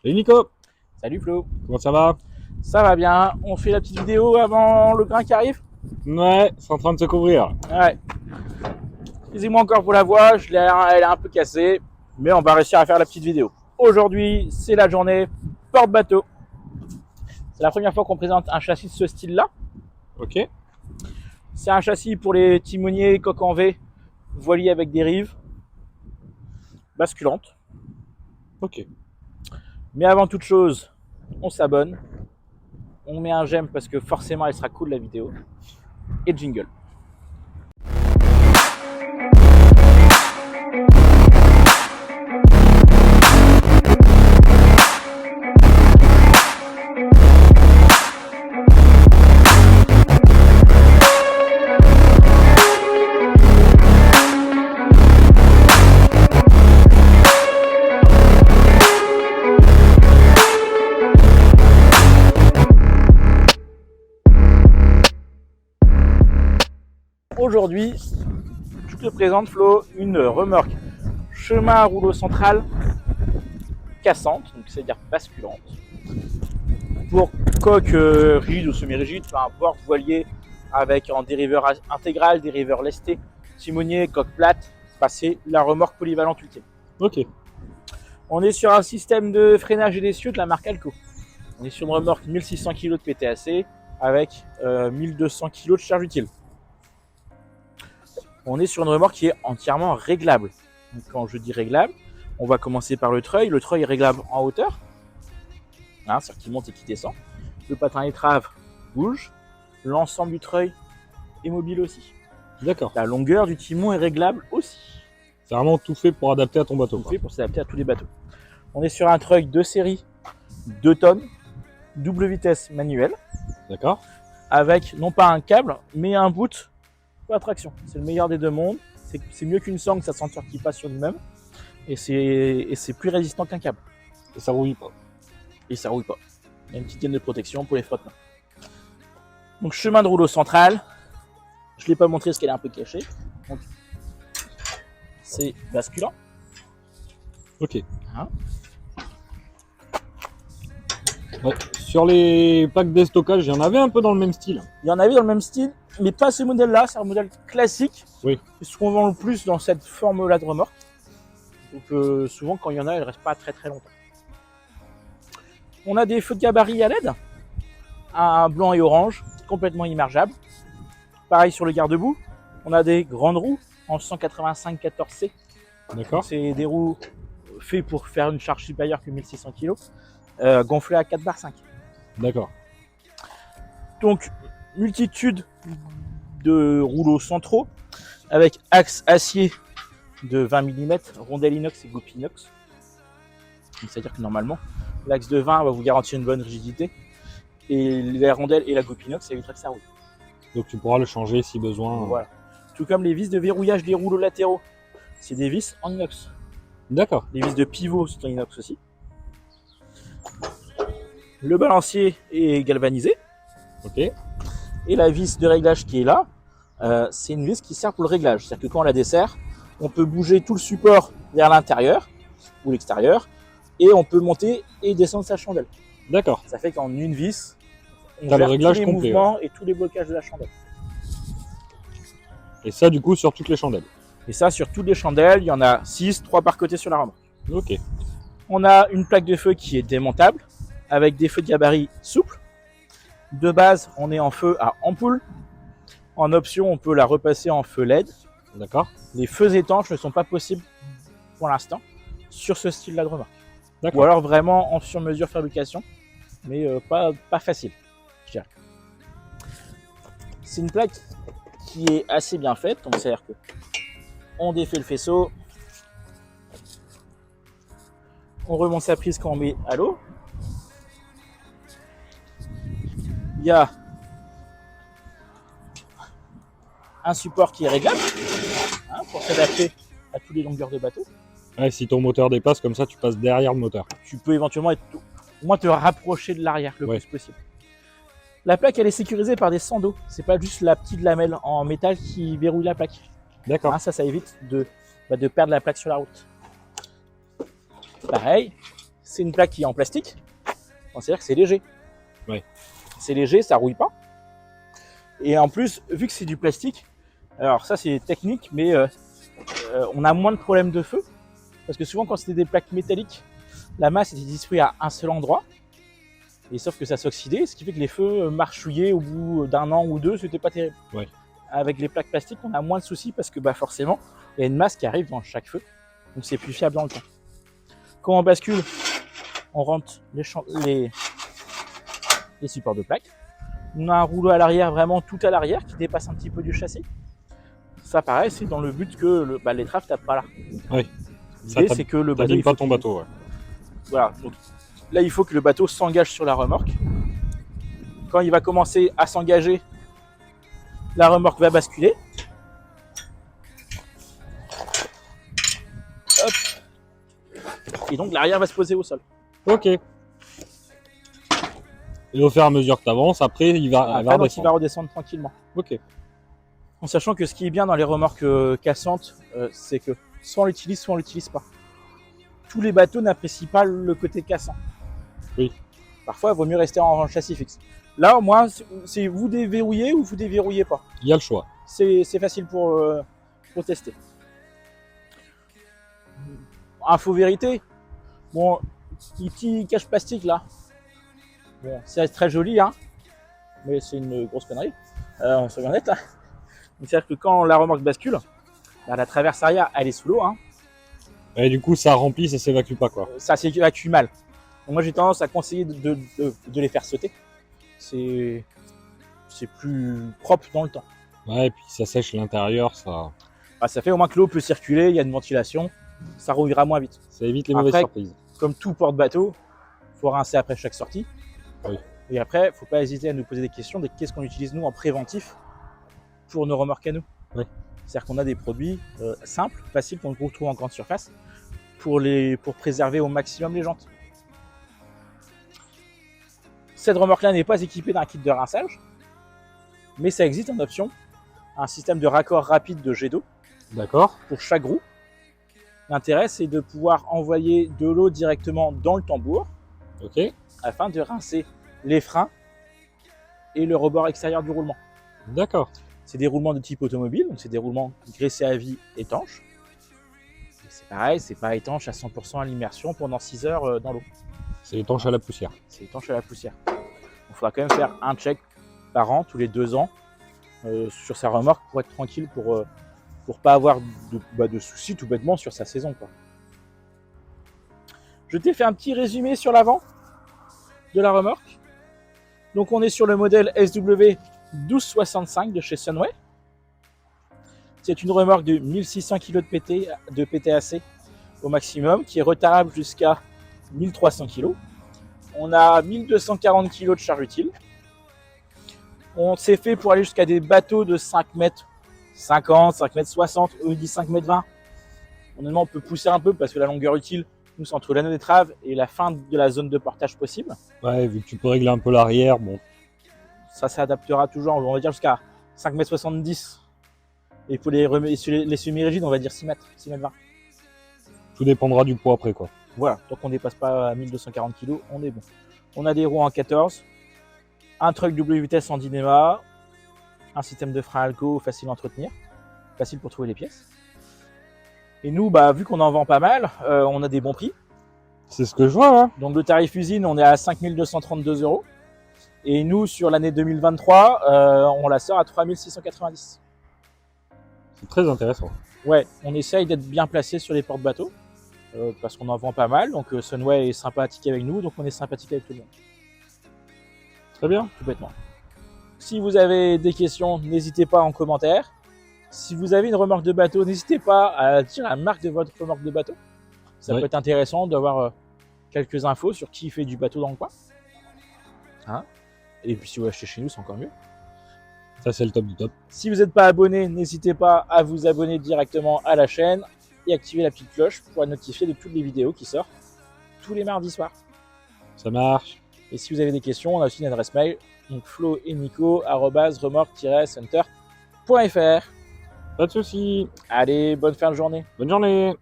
Salut Nico, Salut Flo, comment ça va? ça va bien? On fait la petite vidéo avant le grain qui arrive? Ouais, c'est en train de se couvrir. Ouais. Excusez-moi encore pour la voix, elle est un peu cassée, mais on va réussir à faire la petite vidéo. Aujourd'hui, c'est la journée porte-bateau. C'est la première fois qu'on présente un châssis de ce style-là. Ok, C'est un châssis pour les timoniers, coques en V, voiliers avec dérive, basculante. ok. Mais avant toute chose, on s'abonne, on met un j'aime parce que forcément elle sera cool la vidéo, et jingle. Aujourd'hui, je te présente Flo une remorque chemin à rouleau central cassante, donc c'est-à-dire basculante, pour coque rigide ou semi-rigide, peu importe, voilier avec en dériveur intégral, dériveur lesté, timonier, coque plate, c'est la remorque polyvalente ultime. Ok, On est sur un système de freinage et d'essieu de la marque Alco. On est sur une remorque 1600 kg de PTAC avec 1200 kg de charge utile. On est sur une remorque qui est entièrement réglable. Donc, quand je dis réglable, on va commencer par le treuil. Le treuil est réglable en hauteur, c'est-à-dire qu'il monte et qu'il descend. Le patin étrave bouge. L'ensemble du treuil est mobile aussi. d'accord. La longueur du timon est réglable aussi. C'est vraiment tout fait pour adapter à ton bateau. Tout fait pour s'adapter à tous les bateaux. On est sur un treuil de série 2 tonnes, double vitesse manuelle, D'accord. avec non pas un câble, mais un boot pour la traction. C'est le meilleur des deux mondes. C'est mieux qu'une sangle, ça sentir qui passe sur lui-même. Et c'est plus résistant qu'un câble. Et ça rouille pas. Et ça rouille pas. Il y a une petite gaine de protection pour les frottements. Donc chemin de rouleau central. Je ne l'ai pas montré parce qu'elle est un peu cachée. Donc, c'est basculant. Ok. Hein. Ouais. Sur les plaques de stockage, il y en avait un peu dans le même style. Il y en avait dans le même style, mais pas ce modèle-là. C'est un modèle classique. Oui. C'est ce qu'on vend le plus dans cette forme-là de remorque. Donc souvent, quand il y en a, elle ne reste pas très très longtemps. On a des feux de gabarit à LED. Un blanc et orange, complètement immergeable. Pareil sur le garde-boue. On a des grandes roues en 185 14C. D'accord. C'est des roues faites pour faire une charge supérieure que 1600 kg, gonflées à 4 bar 5. D'accord. Donc, multitude de rouleaux centraux avec axe acier de 20 mm, rondelle inox et goupille inox. C'est-à-dire que normalement, l'axe de 20 va vous garantir une bonne rigidité et la rondelle et la goupille inox, ça évitera que ça roule. Donc tu pourras le changer si besoin. Voilà. Tout comme les vis de verrouillage des rouleaux latéraux. C'est des vis en inox. D'accord. Les vis de pivot sont en inox aussi. Le balancier est galvanisé. Ok. Et la vis de réglage qui est là, c'est une vis qui sert pour le réglage. C'est-à-dire que quand on la dessert, on peut bouger tout le support vers l'intérieur ou l'extérieur et on peut monter et descendre sa chandelle. D'accord. Ça fait qu'en une vis, on T'as le gère réglage tous les complet, mouvements et tous les blocages de la chandelle. Et ça, du coup, sur toutes les chandelles. Et ça, sur toutes les chandelles, il y en a 6, 3 par côté sur la remorque. Ok. On a une plaque de feu qui est démontable avec des feux de gabarit souples. De base, on est en feu à ampoule. En option, on peut la repasser en feu LED. D'accord. Les feux étanches ne sont pas possibles pour l'instant sur ce style-là de remorque. Ou D'accord. alors vraiment en sur-mesure fabrication, mais pas facile, je dirais. C'est une plaque qui est assez bien faite, donc c'est-à-dire que on défait le faisceau, on remonte sa prise quand on met à l'eau. Il y a un support qui est réglable pour s'adapter à toutes les longueurs de bateau. Ouais, si ton moteur dépasse, comme ça, tu passes derrière le moteur. Tu peux éventuellement au moins te rapprocher de l'arrière le plus possible. La plaque, elle est sécurisée par des sandos. C'est pas juste la petite lamelle en métal qui verrouille la plaque. D'accord. Ça évite de perdre la plaque sur la route. Pareil, c'est une plaque qui est en plastique. C'est-à-dire que c'est léger. Ouais. C'est léger, ça rouille pas. Et en plus, vu que c'est du plastique, alors ça c'est technique, mais on a moins de problèmes de feu. Parce que souvent quand c'était des plaques métalliques, la masse était distribuée à un seul endroit. Et sauf que ça s'oxydait, ce qui fait que les feux marchouillaient au bout d'un an ou deux, c'était pas terrible. Ouais. Avec les plaques plastiques, on a moins de soucis parce que forcément, il y a une masse qui arrive dans chaque feu. Donc c'est plus fiable dans le temps. Quand on bascule, on rentre les supports de plaques. On a un rouleau à l'arrière, vraiment tout à l'arrière, qui dépasse un petit peu du châssis. Ça pareil, c'est dans le but que l'étrave tape pas là. Oui. L'idée c'est que le bateau... pas ton bateau, ouais. Voilà. Donc, là, il faut que le bateau s'engage sur la remorque. Quand il va commencer à s'engager, la remorque va basculer. Hop. Et donc l'arrière va se poser au sol. Ok. Et au fur et à mesure que tu avances, après, il va redescendre tranquillement. Ok. En sachant que ce qui est bien dans les remorques cassantes, c'est que soit on l'utilise, soit on l'utilise pas. Tous les bateaux n'apprécient pas le côté cassant. Oui. Parfois, il vaut mieux rester en châssis fixe. Là, au moins, c'est vous déverrouillez ou vous déverrouillez pas. Il y a le choix. C'est facile pour tester. Info vérité. Bon, les petits cache plastique là. Bon, c'est très joli, hein. Mais c'est une grosse connerie. On se regarde là. C'est-à-dire que quand la remorque bascule, la traverse arrière, elle est sous l'eau, hein. Et du coup, ça remplit, ça s'évacue pas, quoi. Ça s'évacue mal. Donc moi, j'ai tendance à conseiller de les faire sauter. C'est plus propre dans le temps. Ouais, et puis ça sèche l'intérieur, ça... Ça fait au moins que l'eau peut circuler, il y a une ventilation, ça rouillera moins vite. Ça évite les mauvaises surprises. Comme tout porte-bateau, il faut rincer après chaque sortie. Oui. Et après, il ne faut pas hésiter à nous poser des questions de qu'est-ce qu'on utilise nous en préventif pour nos remorques à nous. Oui. C'est-à-dire qu'on a des produits simples, faciles, qu'on retrouve en grande surface pour préserver au maximum les jantes. Cette remorque-là n'est pas équipée d'un kit de rinçage, mais ça existe en option, un système de raccord rapide de jet d'eau. D'accord. Pour chaque roue. L'intérêt, c'est de pouvoir envoyer de l'eau directement dans le tambour. Ok. Afin de rincer les freins et le rebord extérieur du roulement. D'accord. C'est des roulements de type automobile, donc c'est des roulements graissés à vie étanches. C'est pareil, c'est pas étanche à 100% à l'immersion pendant 6 heures dans l'eau. C'est étanche à la poussière. C'est étanche à la poussière. Il faudra quand même faire un check par an, tous les 2 ans, sur sa remorque pour être tranquille, pour pas avoir de soucis tout bêtement sur sa saison, quoi. Je t'ai fait un petit résumé sur l'avant de la remorque. Donc on est sur le modèle SW 1265 de chez Sunway. C'est une remorque de 1600 kg de PTAC au maximum, qui est retardable jusqu'à 1300 kg. On a 1240 kg de charge utile. On s'est fait pour aller jusqu'à des bateaux de 5 mètres 50, 5 mètres 60, eux disent 5 mètres 20. Honnêtement, on peut pousser un peu parce que la longueur utile, nous, c'est entre l'anneau d'étrave et la fin de la zone de portage possible. Ouais, vu que tu peux régler un peu l'arrière, bon. Ça s'adaptera toujours, on va dire jusqu'à 5 mètres 70. Et pour les semi-rigides, on va dire 6 mètres 20. Tout dépendra du poids après, quoi. Voilà, tant qu'on ne dépasse pas 1240 kg, on est bon. On a des roues en 14, un truck double vitesse en Dynéma, un système de frein Alco facile à entretenir, facile pour trouver les pièces. Et nous, vu qu'on en vend pas mal, on a des bons prix. C'est ce que je vois, là. Donc le tarif usine, on est à 5 232 €. Et nous, sur l'année 2023, on la sort à 3 690. C'est très intéressant. Ouais, on essaye d'être bien placé sur les porte-bateaux, parce qu'on en vend pas mal. Donc Sunway est sympathique avec nous, donc on est sympathique avec tout le monde. Très bien. Tout bêtement. Si vous avez des questions, n'hésitez pas en commentaire. Si vous avez une remorque de bateau, n'hésitez pas à dire la marque de votre remorque de bateau. Ça peut être intéressant d'avoir quelques infos sur qui fait du bateau dans le coin. Hein? Et puis si vous achetez chez nous, c'est encore mieux. Ça, c'est le top du top. Si vous n'êtes pas abonné, n'hésitez pas à vous abonner directement à la chaîne et activer la petite cloche pour être notifié de toutes les vidéos qui sortent tous les mardis soirs. Ça marche. Et si vous avez des questions, on a aussi une adresse mail, donc flo@remorque-center.fr. Pas de soucis. Allez, bonne fin de journée. Bonne journée.